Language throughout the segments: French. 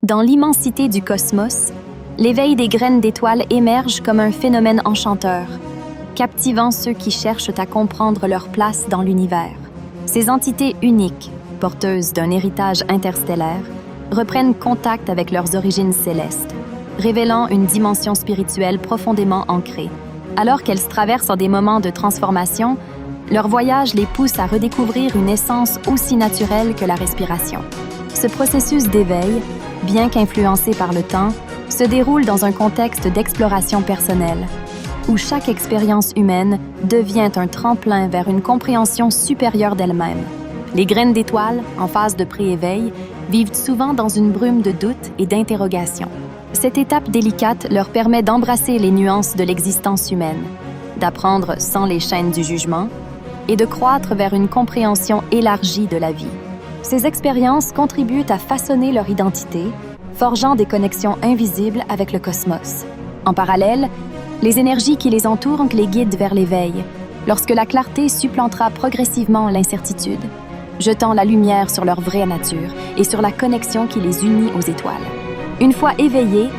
Dans l'immensité du cosmos, l'éveil des graines d'étoiles émerge comme un phénomène enchanteur, captivant ceux qui cherchent à comprendre leur place dans l'univers. Ces entités uniques, porteuses d'un héritage interstellaire, reprennent contact avec leurs origines célestes, révélant une dimension spirituelle profondément ancrée. Alors qu'elles traversent des moments de transformation, leur voyage les pousse à redécouvrir une essence aussi naturelle que la respiration. Ce processus d'éveil, bien qu'influencé par le temps, se déroule dans un contexte d'exploration personnelle, où chaque expérience humaine devient un tremplin vers une compréhension supérieure d'elle-même. Les graines d'étoiles, en phase de pré-éveil, vivent souvent dans une brume de doute et d'interrogation. Cette étape délicate leur permet d'embrasser les nuances de l'existence humaine, d'apprendre sans les chaînes du jugement et de croître vers une compréhension élargie de la vie. Ces expériences contribuent à façonner leur identité, forgeant des connexions invisibles avec le cosmos. En parallèle, les énergies qui les entourent les guident vers l'éveil, lorsque la clarté supplantera progressivement l'incertitude, jetant la lumière sur leur vraie nature et sur la connexion qui les unit aux étoiles. Une fois éveillées,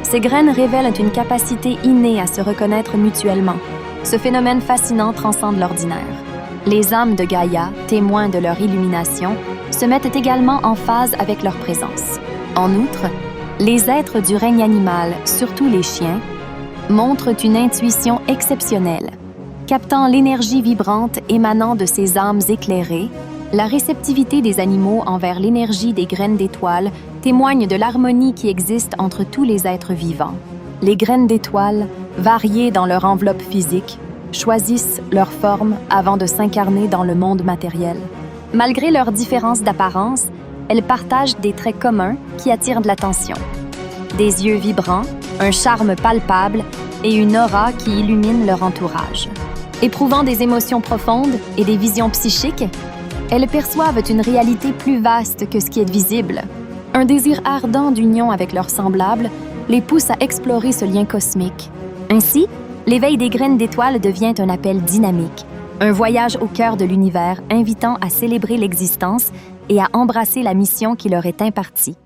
ces graines révèlent une capacité innée à se reconnaître mutuellement. Ce phénomène fascinant transcende l'ordinaire. Les âmes de Gaïa, témoins de leur illumination, se mettent également en phase avec leur présence. En outre, les êtres du règne animal, surtout les chiens, montrent une intuition exceptionnelle. Captant l'énergie vibrante émanant de ces âmes éclairées, la réceptivité des animaux envers l'énergie des graines d'étoiles témoigne de l'harmonie qui existe entre tous les êtres vivants. Les graines d'étoiles, variées dans leur enveloppe physique, choisissent leur forme avant de s'incarner dans le monde matériel. Malgré leurs différences d'apparence, elles partagent des traits communs qui attirent de l'attention. Des yeux vibrants, un charme palpable et une aura qui illumine leur entourage. Éprouvant des émotions profondes et des visions psychiques, elles perçoivent une réalité plus vaste que ce qui est visible. Un désir ardent d'union avec leurs semblables les pousse à explorer ce lien cosmique. Ainsi, l'éveil des graines d'étoiles devient un appel dynamique, un voyage au cœur de l'univers invitant à célébrer l'existence et à embrasser la mission qui leur est impartie.